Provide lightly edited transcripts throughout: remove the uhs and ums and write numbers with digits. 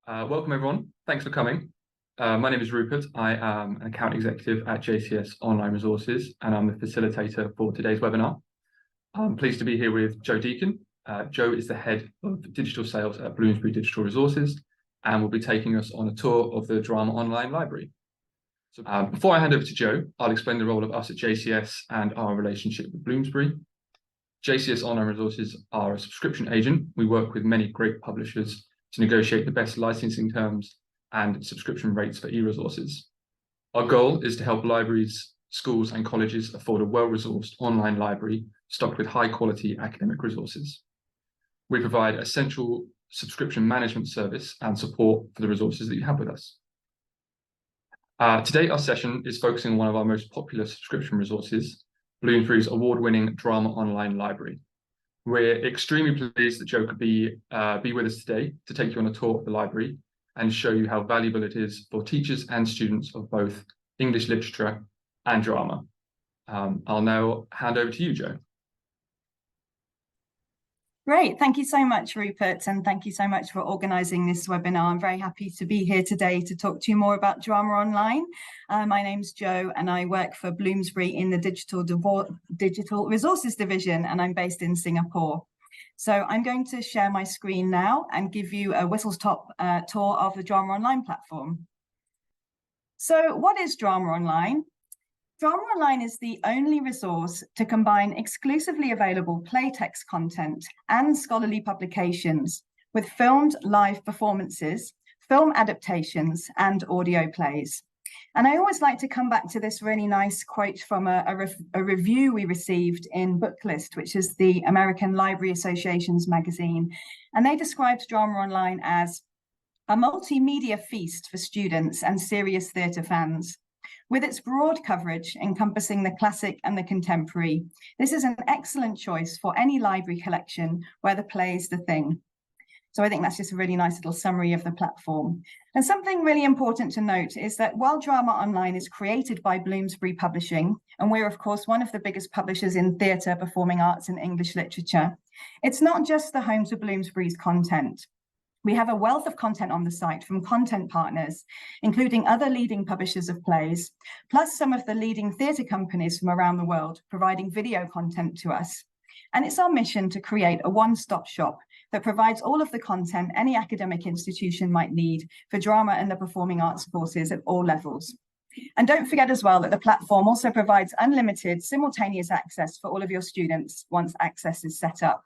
Welcome everyone. Thanks for coming. My name is Rupert. I am an account executive at JCS Online Resources, and I'm the facilitator for today's webinar. I'm pleased to be here with Joe Deacon. Joe is the head of digital sales at Bloomsbury Digital Resources, and will be taking us on a tour of the Drama Online library. So, before I hand over to Joe, I'll explain the role of us at JCS and our relationship with Bloomsbury. JCS Online Resources are a subscription agent. We work with many great publishers to negotiate the best licensing terms and subscription rates for e-resources. Our goal is to help libraries, schools, and colleges afford a well-resourced online library stocked with high-quality academic resources. We provide essential subscription management service and support for the resources that you have with us. Today, our session is focusing on one of our most popular subscription resources, Bloomsbury's award-winning Drama Online Library. We're extremely pleased that Joe could be with us today to take you on a tour of the library and show you how valuable it is for teachers and students of both English literature and drama. I'll now hand over to you, Joe. Great, thank you so much, Rupert, and thank you so much for organising this webinar. I'm very happy to be here today to talk to you more about Drama Online. My name's Joe and I work for Bloomsbury in the Digital Resources Division, and I'm based in Singapore. So I'm going to share my screen now and give you a whistle-stop tour of the Drama Online platform. So what is Drama Online? Drama Online is the only resource to combine exclusively available playtext content and scholarly publications with filmed live performances, film adaptations, and audio plays. And I always like to come back to this really nice quote from a review we received in Booklist, which is the American Library Association's magazine. And they described Drama Online as a multimedia feast for students and serious theatre fans. With its broad coverage encompassing the classic and the contemporary, this is an excellent choice for any library collection where the play is the thing. So I think that's just a really nice little summary of the platform. And something really important to note is that while Drama Online is created by Bloomsbury Publishing, and we're of course one of the biggest publishers in theatre, performing arts and English literature, it's not just the home to Bloomsbury's content. We have a wealth of content on the site from content partners, including other leading publishers of plays, plus some of the leading theatre companies from around the world providing video content to us. And it's our mission to create a one-stop shop that provides all of the content any academic institution might need for drama and the performing arts courses at all levels. And don't forget as well that the platform also provides unlimited simultaneous access for all of your students once access is set up.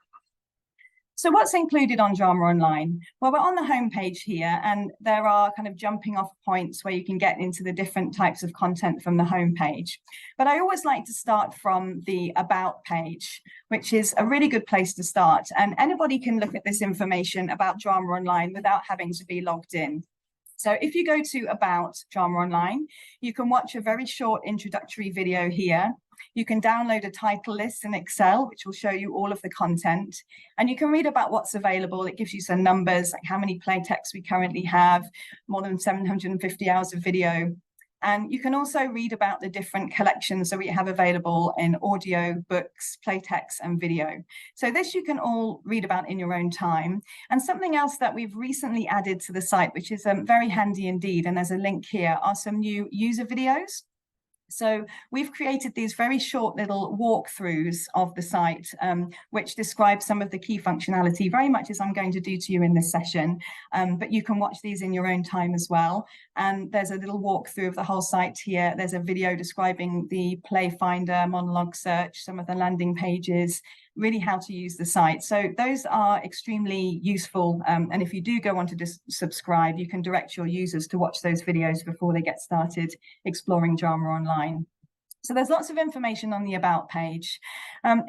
So what's included on Drama Online? Well, we're on the homepage here, and there are kind of jumping off points where you can get into the different types of content from the homepage. But I always like to start from the About page, which is a really good place to start. And anybody can look at this information about Drama Online without having to be logged in. So if you go to About Drama Online, you can watch a very short introductory video here. You can download a title list in Excel, which will show you all of the content. And you can read about what's available. It gives you some numbers, like how many play texts we currently have, more than 750 hours of video. And you can also read about the different collections that we have available in audio, books, play text, and video. So this you can all read about in your own time. And something else that we've recently added to the site, which is very handy indeed, and there's a link here, are some new user videos. So we've created these very short little walkthroughs of the site, which describe some of the key functionality, very much as I'm going to do to you in this session. But you can watch these in your own time as well. And there's a little walkthrough of the whole site here. There's a video describing the play finder, monologue search, some of the landing pages, really how to use the site. So those are extremely useful. And if you do go on to subscribe, you can direct your users to watch those videos before they get started exploring Drama Online. So there's lots of information on the About page.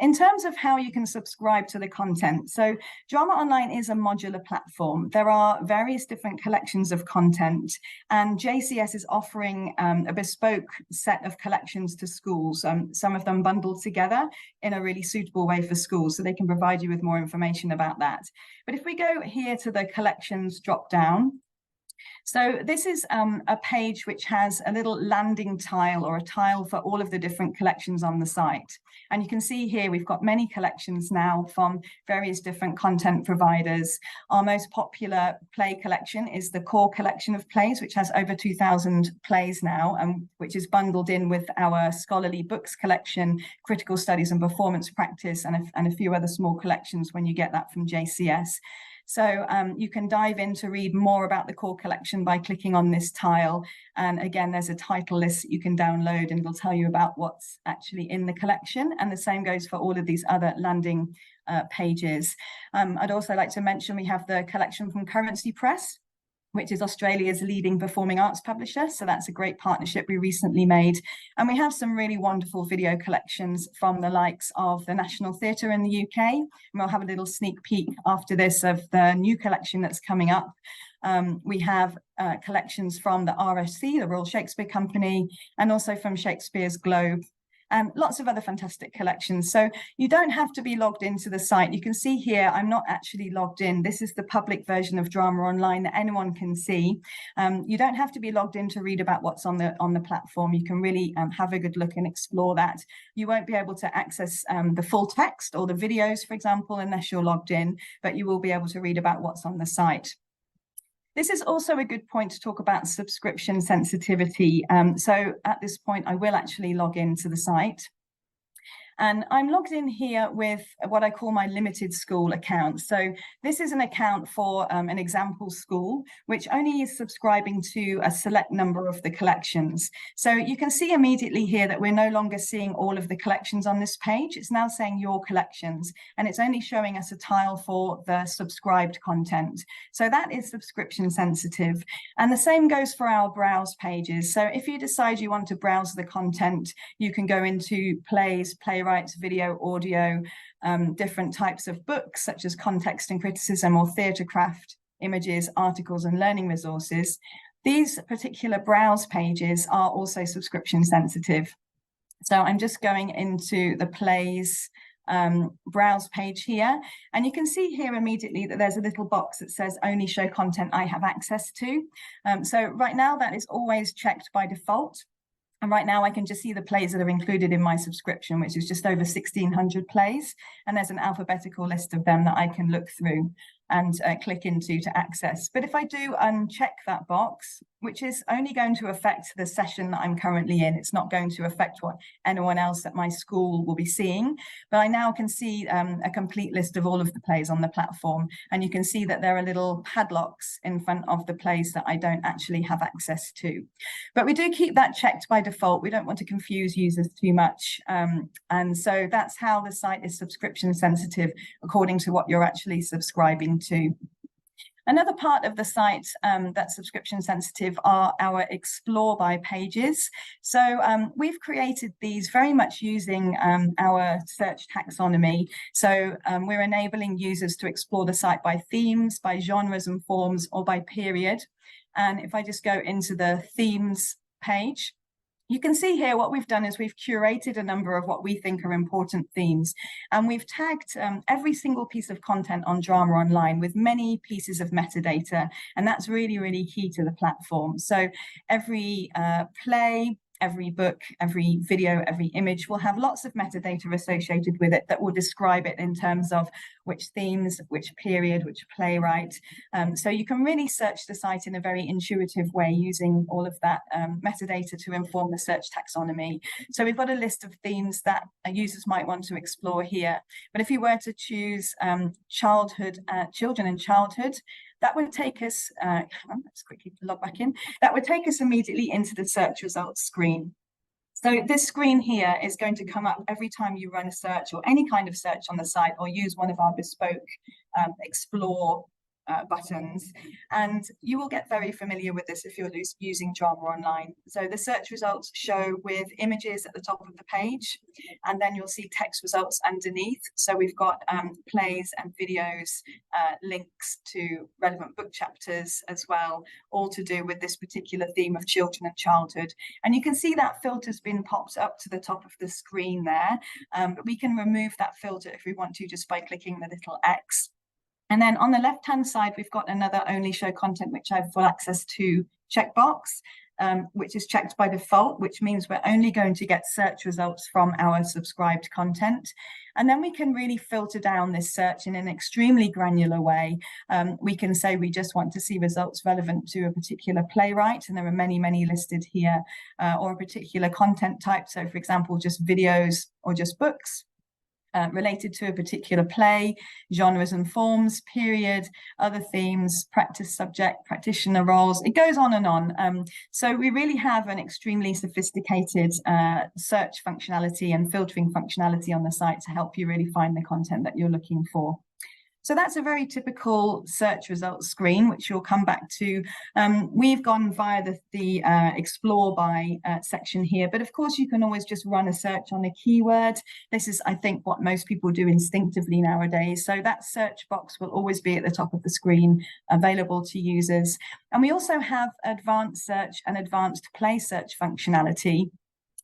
In terms of how you can subscribe to the content, so Drama Online is a modular platform. There are various different collections of content, and JCS is offering a bespoke set of collections to schools, some of them bundled together in a really suitable way for schools, so they can provide you with more information about that. But if we go here to the collections drop down, So this is a page which has a little landing tile or a tile for all of the different collections on the site. And you can see here we've got many collections now from various different content providers. Our most popular play collection is the core collection of plays, which has over 2,000 plays now, and which is bundled in with our scholarly books collection, critical studies and performance practice, and a few other small collections when you get that from JCS. So you can dive in to read more about the core collection by clicking on this tile. And again, there's a title list that you can download and it'll tell you about what's actually in the collection. And the same goes for all of these other landing pages. I'd also like to mention we have the collection from Currency Press, which is Australia's leading performing arts publisher. So that's a great partnership we recently made. And we have some really wonderful video collections from the likes of the National Theatre in the UK. And we'll have a little sneak peek after this of the new collection that's coming up. We have collections from the RSC, the Royal Shakespeare Company, and also from Shakespeare's Globe, and lots of other fantastic collections. So you don't have to be logged into the site. You can see here, I'm not actually logged in. This is the public version of Drama Online that anyone can see. You don't have to be logged in to read about what's on the platform. You can really have a good look and explore that. You won't be able to access the full text or the videos, for example, unless you're logged in, but you will be able to read about what's on the site. This is also a good point to talk about subscription sensitivity. So at this point, I will actually log into the site. And I'm logged in here with what I call my limited school account. So this is an account for an example school, which only is subscribing to a select number of the collections. So you can see immediately here that we're no longer seeing all of the collections on this page. It's now saying your collections, and it's only showing us a tile for the subscribed content. So that is subscription sensitive. And the same goes for our browse pages. So if you decide you want to browse the content, you can go into plays, playwrights, video, audio, different types of books such as context and criticism or theatre craft, images, articles and learning resources. These particular browse pages are also subscription sensitive. So I'm just going into the plays browse page here, and you can see here immediately that there's a little box that says only show content I have access to. So right now that is always checked by default. And right now I can just see the plays that are included in my subscription, which is just over 1,600 plays. And there's an alphabetical list of them that I can look through and click into to access. But if I do uncheck that box, which is only going to affect the session that I'm currently in, it's not going to affect what anyone else at my school will be seeing. But I now can see a complete list of all of the plays on the platform. And you can see that there are little padlocks in front of the plays that I don't actually have access to. But we do keep that checked by default. We don't want to confuse users too much. And so that's how the site is subscription sensitive according to what you're actually subscribing to. Another part of the site that's subscription sensitive are our Explore by pages. So we've created these very much using our search taxonomy. So we're enabling users to explore the site by themes, by genres and forms, or by period. And if I just go into the themes page, you can see here what we've done is we've curated a number of what we think are important themes, and we've tagged every single piece of content on Drama Online with many pieces of metadata, and that's really, really key to the platform. So every play, every book, every video, every image will have lots of metadata associated with it that will describe it in terms of which themes, which period, which playwright. So you can really search the site in a very intuitive way using all of that metadata to inform the search taxonomy. So we've got a list of themes that users might want to explore here. But if you were to choose children and childhood, that would take us, let's quickly log back in. That would take us immediately into the search results screen. So this screen here is going to come up every time you run a search or any kind of search on the site or use one of our bespoke explore buttons, and you will get very familiar with this if you're using Drama Online. So the search results show with images at the top of the page, and then you'll see text results underneath. So we've got plays and videos, links to relevant book chapters as well, all to do with this particular theme of children and childhood. And you can see that filter's been popped up to the top of the screen there, but we can remove that filter if we want to just by clicking the little X. And then on the left-hand side, we've got another only show content, which I have full access to checkbox, which is checked by default, which means we're only going to get search results from our subscribed content. And then we can really filter down this search in an extremely granular way. We can say we just want to see results relevant to a particular playwright, and there are many, many listed here, or a particular content type. So for example, just videos or just books. Related to a particular play, genres and forms, period, other themes, practice subject, practitioner roles. It goes on and on. So we really have an extremely sophisticated search functionality and filtering functionality on the site to help you really find the content that you're looking for. So that's a very typical search results screen, which you'll come back to. We've gone via the Explore By section here, but of course you can always just run a search on a keyword. This is, I think, what most people do instinctively nowadays. So that search box will always be at the top of the screen, available to users. And we also have advanced search and advanced play search functionality.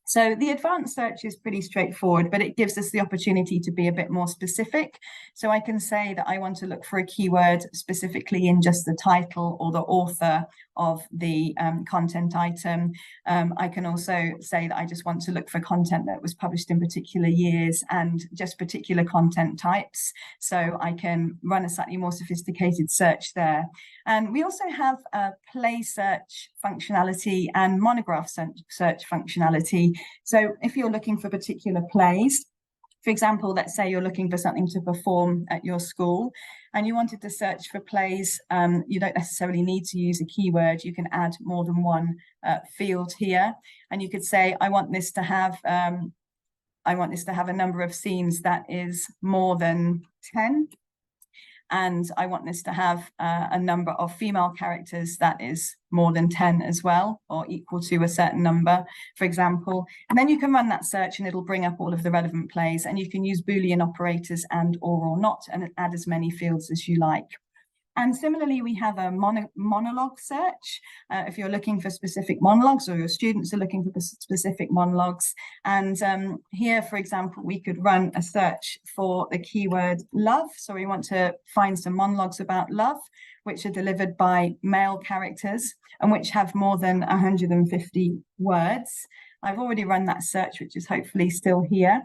So the advanced search is pretty straightforward, but it gives us the opportunity to be a bit more specific. So I can say that I want to look for a keyword specifically in just the title or the author of the content item. I can also say that I just want to look for content that was published in particular years and just particular content types. So I can run a slightly more sophisticated search there. And we also have a play search functionality and monograph search functionality. So if you're looking for particular plays, for example, let's say you're looking for something to perform at your school and you wanted to search for plays, you don't necessarily need to use a keyword. You can add more than one field here. And you could say, I want this to have a number of scenes that is more than 10. And I want this to have a number of female characters that is more than 10 as well, or equal to a certain number, for example. And then you can run that search and it'll bring up all of the relevant plays, and you can use Boolean operators and or not, and add as many fields as you like. And similarly, we have a monologue search if you're looking for specific monologues or your students are looking for specific monologues. And here, for example, we could run a search for the keyword love. So we want to find some monologues about love, which are delivered by male characters and which have more than 150 words. I've already run that search, which is hopefully still here.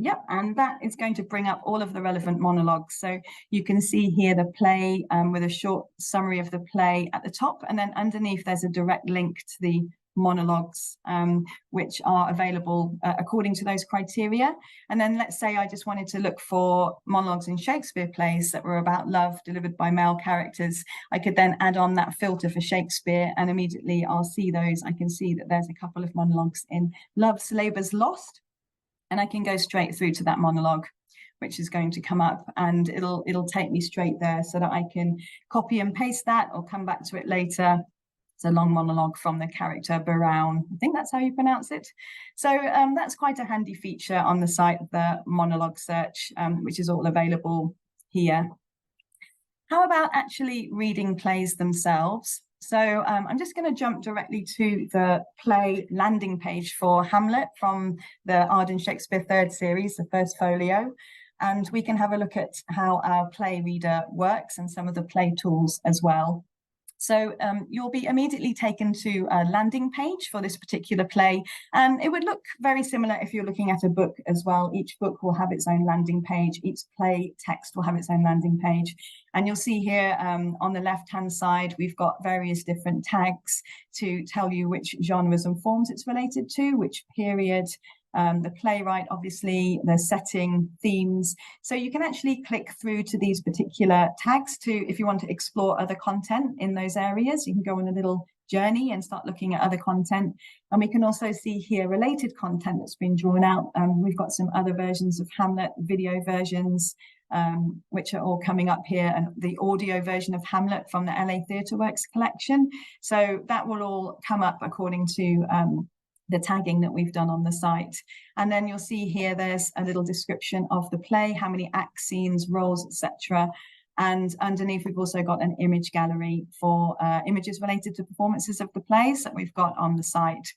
Yep, and that is going to bring up all of the relevant monologues. So you can see here the play with a short summary of the play at the top, and then underneath there's a direct link to the monologues, which are available according to those criteria. And then let's say I just wanted to look for monologues in Shakespeare plays that were about love delivered by male characters. I could then add on that filter for Shakespeare, and immediately I'll see those. I can see that there's a couple of monologues in Love's Labour's Lost. And I can go straight through to that monologue, which is going to come up, and it'll take me straight there so that I can copy and paste that or come back to it later. It's a long monologue from the character Brown. I think that's how you pronounce it. So that's quite a handy feature on the site, the monologue search, which is all available here. How about actually reading plays themselves? So I'm just going to jump directly to the play landing page for Hamlet from the Arden Shakespeare Third Series, the first folio. And we can have a look at how our play reader works and some of the play tools as well. So you'll be immediately taken to a landing page for this particular play. And it would look very similar if you're looking at a book as well. Each book will have its own landing page. Each play text will have its own landing page. And you'll see here on the left-hand side, we've got various different tags to tell you which genres and forms it's related to, which period, the playwright, obviously, the setting, themes. So you can actually click through to these particular tags if you want to explore other content in those areas. You can go on a little journey and start looking at other content. And we can also see here related content that's been drawn out. We've got some other versions of Hamlet, video versions, which are all coming up here, and the audio version of Hamlet from the LA Theatre Works collection. So that will all come up according to the tagging that we've done on the site. And then you'll see here there's a little description of the play, how many acts, scenes, roles, etc. And underneath, we've also got an image gallery for images related to performances of the plays that we've got on the site.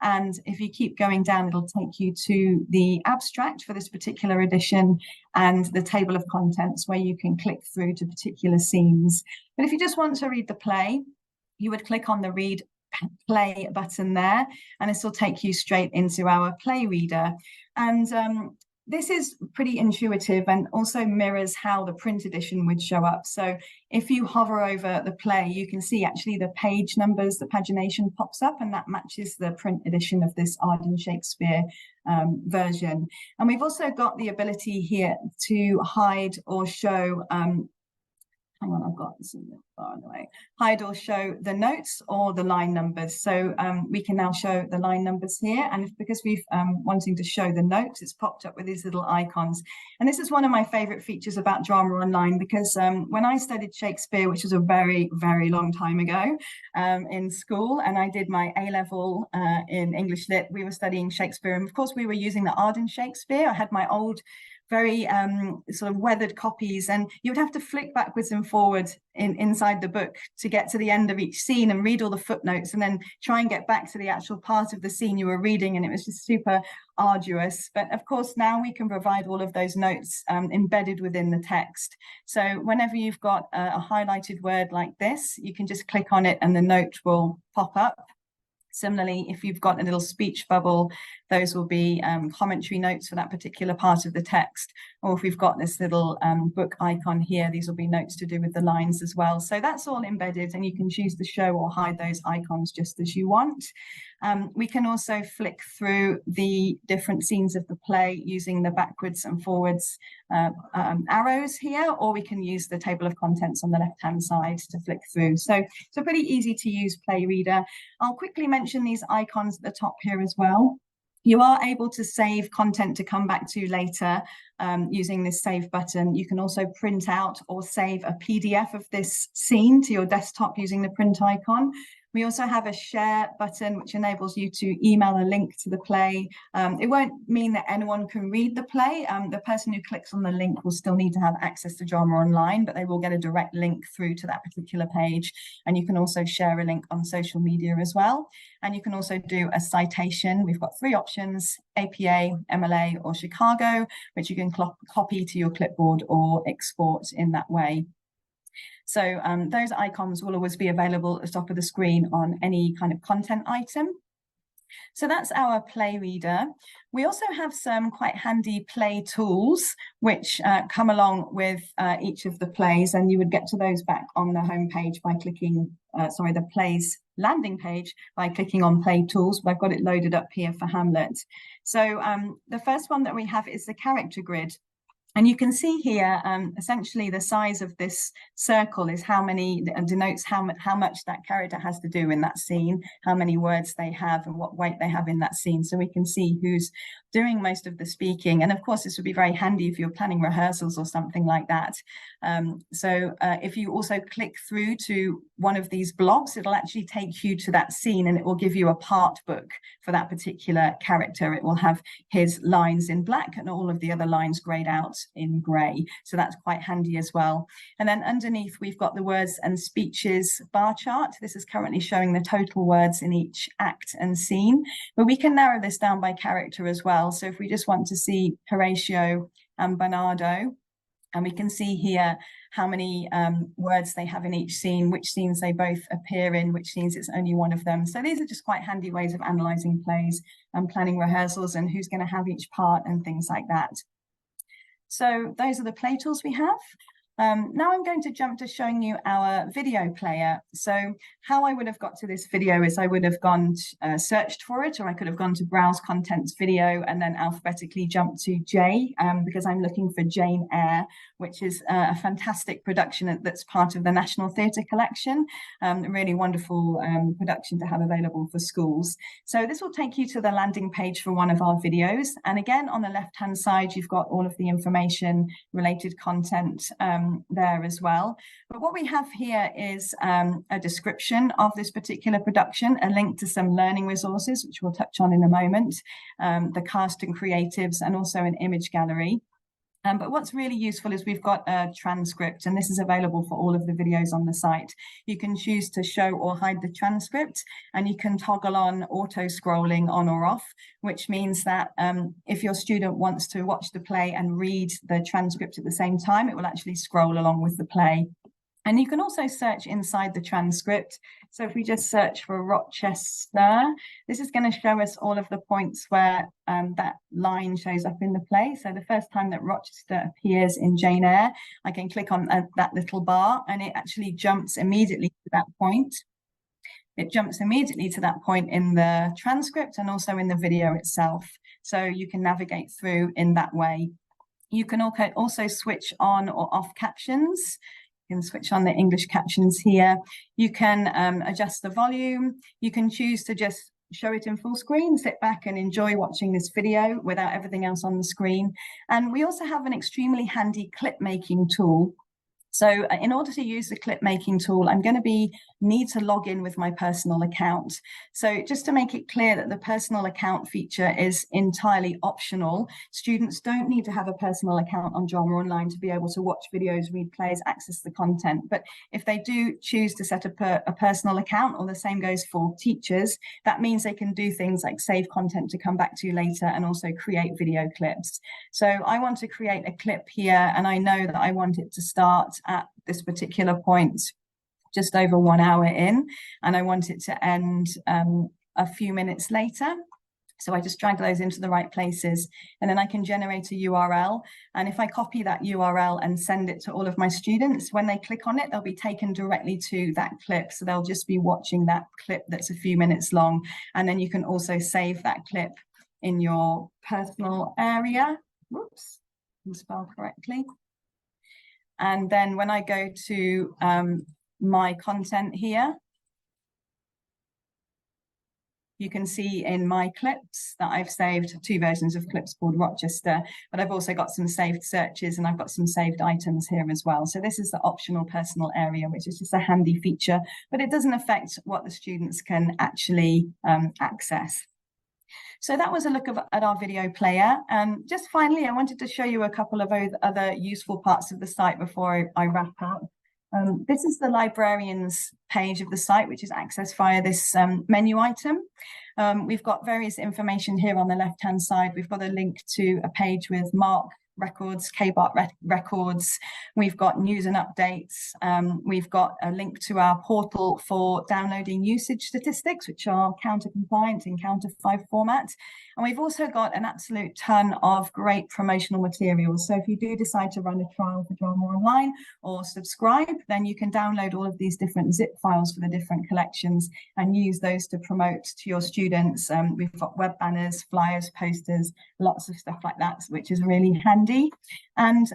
And if you keep going down, it'll take you to the abstract for this particular edition and the table of contents where you can click through to particular scenes. But if you just want to read the play, you would click on the read play button there, and this will take you straight into our play reader. And this is pretty intuitive and also mirrors how the print edition would show up. So if you hover over the play, you can see actually the page numbers, the pagination pops up, and that matches the print edition of this Arden Shakespeare version. And we've also got the ability here to hide or show hang on, I've got this far away. Hide or show the notes or the line numbers. So we can now show the line numbers here. And because we've wanting to show the notes, it's popped up with these little icons. And this is one of my favorite features about Drama Online, because when I studied Shakespeare, which was a very, very long time ago in school, and I did my A-level in English Lit, we were studying Shakespeare. And of course, we were using the Arden Shakespeare. I had my old very sort of weathered copies, and you would have to flick backwards and forwards inside the book to get to the end of each scene and read all the footnotes and then try and get back to the actual part of the scene you were reading, and it was just super arduous. But of course now we can provide all of those notes embedded within the text. So whenever you've got a highlighted word like this, you can just click on it and the note will pop up. Similarly, if you've got a little speech bubble, those will be commentary notes for that particular part of the text. Or if we've got this little book icon here, these will be notes to do with the lines as well. So that's all embedded, and you can choose to show or hide those icons just as you want. We can also flick through the different scenes of the play using the backwards and forwards arrows here, or we can use the table of contents on the left-hand side to flick through. So it's a pretty easy to use play reader. I'll quickly mention these icons at the top here as well. You are able to save content to come back to later using this save button. You can also print out or save a PDF of this scene to your desktop using the print icon. We also have a share button, which enables you to email a link to the play. It won't mean that anyone can read the play. The person who clicks on the link will still need to have access to Drama Online, but they will get a direct link through to that particular page. And you can also share a link on social media as well. And you can also do a citation. We've got 3 options: APA, MLA, or Chicago, which you can copy to your clipboard or export in that way. So those icons will always be available at the top of the screen on any kind of content item. So that's our play reader. We also have some quite handy play tools which come along with each of the plays, and you would get to those back on the home page by clicking, the plays landing page by clicking on play tools, but I've got it loaded up here for Hamlet. So the first one that we have is the character grid. And you can see here, essentially the size of this circle is how many, denotes how much that character has to do in that scene, how many words they have and what weight they have in that scene. So we can see who's doing most of the speaking. And of course, this would be very handy if you're planning rehearsals or something like that. If you also click through to one of these blobs, it'll actually take you to that scene and it will give you a part book for that particular character. It will have his lines in black and all of the other lines grayed out in grey, so that's quite handy as well. And then underneath we've got the words and speeches bar chart. This is currently showing the total words in each act and scene, but we can narrow this down by character as well. So if we just want to see Horatio and Bernardo, and we can see here how many words they have in each scene, which scenes they both appear in, which scenes it's only one of them. So these are just quite handy ways of analysing plays and planning rehearsals and who's going to have each part and things like that. So those are the play tools we have. Now I'm going to jump to showing you our video player. So how I would have got to this video is I would have gone searched for it, or I could have gone to browse contents video and then alphabetically jumped to J, because I'm looking for Jane Eyre, which is a fantastic production that's part of the National Theatre collection. A really wonderful production to have available for schools. So this will take you to the landing page for one of our videos. And again, on the left-hand side, you've got all of the information, related content there as well. But what we have here is a description of this particular production, a link to some learning resources, which we'll touch on in a moment, the cast and creatives, and also an image gallery. But what's really useful is we've got a transcript, and this is available for all of the videos on the site. You can choose to show or hide the transcript, and you can toggle on auto scrolling on or off, which means that if your student wants to watch the play and read the transcript at the same time, it will actually scroll along with the play. And you can also search inside the transcript. So if we just search for Rochester, this is going to show us all of the points where that line shows up in the play. So the first time that Rochester appears in Jane Eyre, I can click on that little bar, and it actually jumps immediately to that point. It jumps immediately to that point in the transcript and also in the video itself. So you can navigate through in that way. You can also switch on or off captions. You can switch on the English captions here. You can adjust the volume. You can choose to just show it in full screen, sit back and enjoy watching this video without everything else on the screen. And we also have an extremely handy clip making tool. So in order to use the clip making tool, I'm going to need to log in with my personal account. So just to make it clear that the personal account feature is entirely optional, students don't need to have a personal account on Drama Online to be able to watch videos, read plays, access the content. But if they do choose to set up a personal account, or the same goes for teachers, that means they can do things like save content to come back to later and also create video clips. So I want to create a clip here, and I know that I want it to start at this particular point just over 1 hour in, and I want it to end a few minutes later. So I just drag those into the right places, and then I can generate a URL. And if I copy that URL and send it to all of my students, when they click on it, they'll be taken directly to that clip. So they'll just be watching that clip that's a few minutes long. And then you can also save that clip in your personal area. Whoops, didn't spell correctly. And then when I go to my content here, you can see in my clips that I've saved 2 versions of clips called Rochester, but I've also got some saved searches and I've got some saved items here as well. So this is the optional personal area, which is just a handy feature, but it doesn't affect what the students can actually access. So that was a look at our video player. Just finally, I wanted to show you a couple of other useful parts of the site before I wrap up. This is the librarians page of the site, which is accessed via this menu item. We've got various information here on the left-hand side. We've got a link to a page with Mark records, KBART records. We've got news and updates. We've got a link to our portal for downloading usage statistics, which are counter compliant in counter 5 format. And we've also got an absolute ton of great promotional materials. So if you do decide to run a trial for Drama Online or subscribe, then you can download all of these different zip files for the different collections and use those to promote to your students. We've got web banners, flyers, posters, lots of stuff like that, which is really handy. And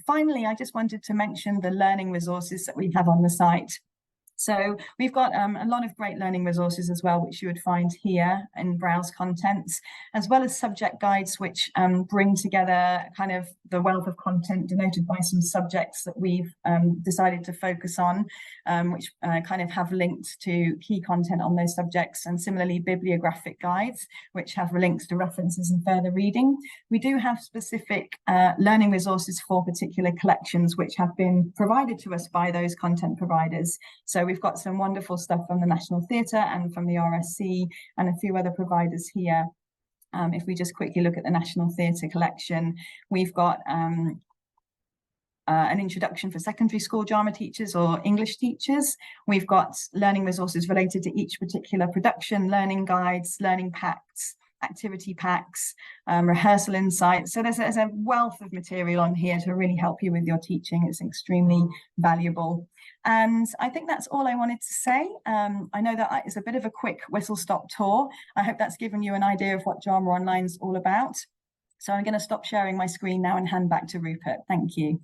finally, I just wanted to mention the learning resources that we have on the site. So we've got a lot of great learning resources as well, which you would find here in Browse Contents, as well as subject guides, which bring together kind of the wealth of content denoted by some subjects that we've decided to focus on, which kind of have linked to key content on those subjects, and similarly bibliographic guides, which have links to references and further reading. We do have specific learning resources for particular collections, which have been provided to us by those content providers. So we've got some wonderful stuff from the National Theatre and from the RSC and a few other providers here. If we just quickly look at the National Theatre collection, we've got an introduction for secondary school drama teachers or English teachers. We've got learning resources related to each particular production, learning guides, learning packs, activity packs, rehearsal insights. So there's a wealth of material on here to really help you with your teaching. It's extremely valuable. And I think that's all I wanted to say. I know that it's a bit of a quick whistle-stop tour. I hope that's given you an idea of what Drama Online is all about. So I'm going to stop sharing my screen now and hand back to Rupert. Thank you.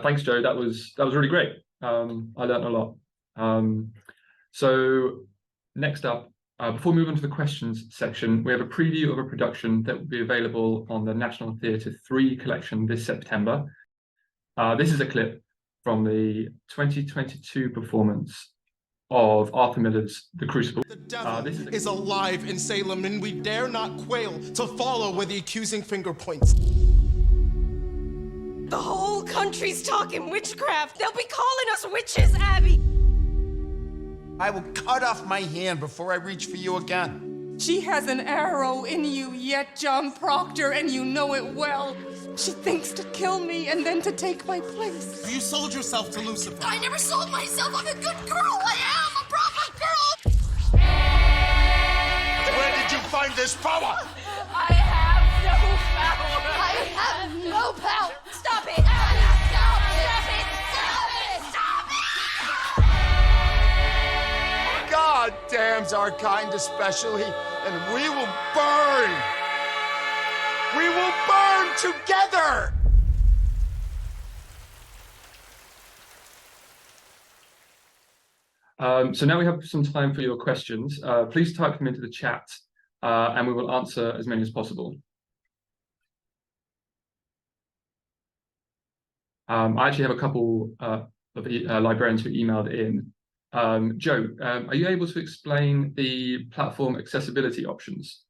Thanks, Joe. That was really great. I learned a lot. So next up, before we move on to the questions section, we have a preview of a production that will be available on the National Theatre 3 collection this September. This is a clip from the 2022 performance of Arthur Miller's The Crucible. The devil is alive in Salem, and we dare not quail to follow where the accusing finger points. The whole country's talking witchcraft. They'll be calling us witches, Abby. I will cut off my hand before I reach for you again. She has an arrow in you yet, John Proctor, and you know it well. She thinks to kill me and then to take my place. You sold yourself to Lucifer. I never sold myself. I'm a good girl. I am a proper girl. Where did you find this power? I have no power. I have no power. Stop it. Stop it. Stop it. Stop it. God damns our kind especially, and we will burn. We will burn together. So now we have some time for your questions. Please type them into the chat and we will answer as many as possible. I actually have a couple of librarians who emailed in. Joe, are you able to explain the platform accessibility options?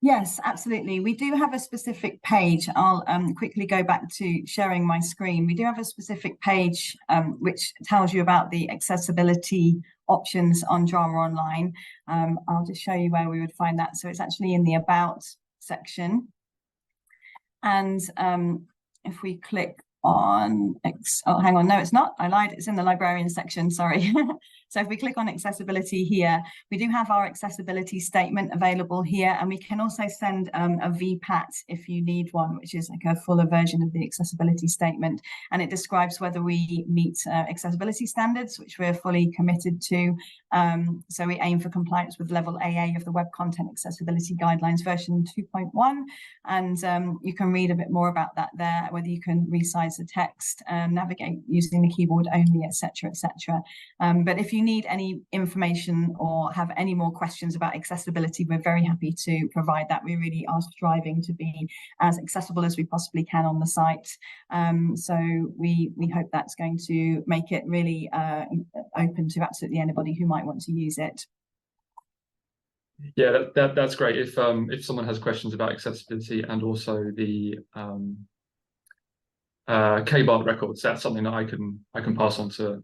Yes, absolutely. We do have a specific page. I'll quickly go back to sharing my screen. We do have a specific page which tells you about the accessibility options on Drama Online. I'll just show you where we would find that. So it's actually in the About section. And if we click on, oh, hang on, no, it's not. I lied. It's in the librarian section, sorry. So if we click on accessibility here, we do have our accessibility statement available here, and we can also send a VPAT if you need one, which is like a fuller version of the accessibility statement. And it describes whether we meet accessibility standards, which we're fully committed to. So we aim for compliance with level AA of the Web Content Accessibility Guidelines version 2.1. And you can read a bit more about that there, whether you can resize the text, navigate using the keyboard only, etc., etc. But if you need any information or have any more questions about accessibility, we're very happy to provide that. We really are striving to be as accessible as we possibly can on the site. So we hope that's going to make it really open to absolutely anybody who might want to use it. Yeah, that's great. If someone has questions about accessibility and also the K-bar records, that's something that I can pass on to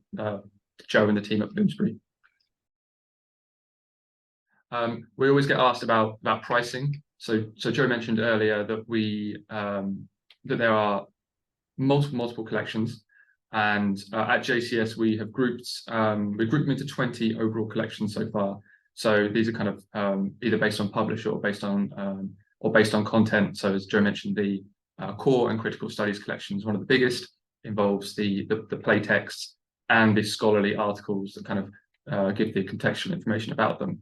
Joe and the team at Bloomsbury. We always get asked about pricing. So Joe mentioned earlier that that there are multiple collections, and at JCS we have grouped them into 20 overall collections so far. So these are kind of either based on publisher or based on content. So as Joe mentioned, the core and critical studies collections, one of the biggest, involves the play texts and the scholarly articles that kind of give the contextual information about them.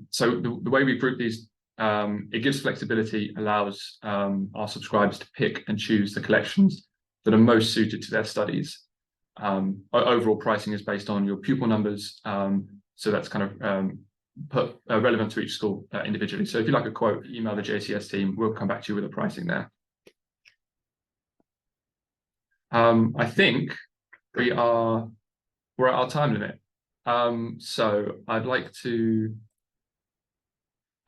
So the way we group these, it gives flexibility, allows our subscribers to pick and choose the collections that are most suited to their studies. Overall pricing is based on your pupil numbers, so that's kind of relevant to each school individually. So if you like a quote, email the JCS team, we'll come back to you with a pricing there. I think we're at our time limit. So I'd like to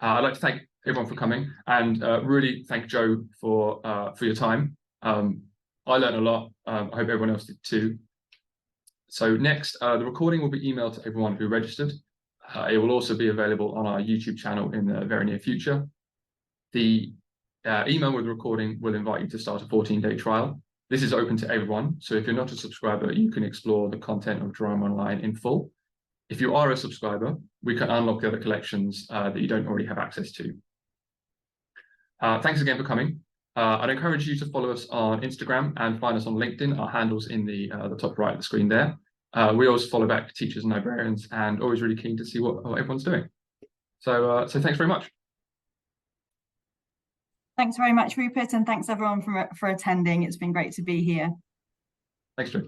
thank everyone for coming, and really thank Joe for your time. I learned a lot. I hope everyone else did too. So next, the recording will be emailed to everyone who registered. It will also be available on our YouTube channel in the very near future. The email with the recording will invite you to start a 14-day trial. This is open to everyone, so if you're not a subscriber, you can explore the content of Drama Online in full. If you are a subscriber, we can unlock the other collections that you don't already have access to. Thanks again for coming. I'd encourage you to follow us on Instagram and find us on LinkedIn. Our handle's in the top right of the screen there. We always follow back teachers and librarians, and always really keen to see what everyone's doing. So thanks very much. Thanks very much, Rupert, and thanks everyone for attending. It's been great to be here. Thanks, Joe.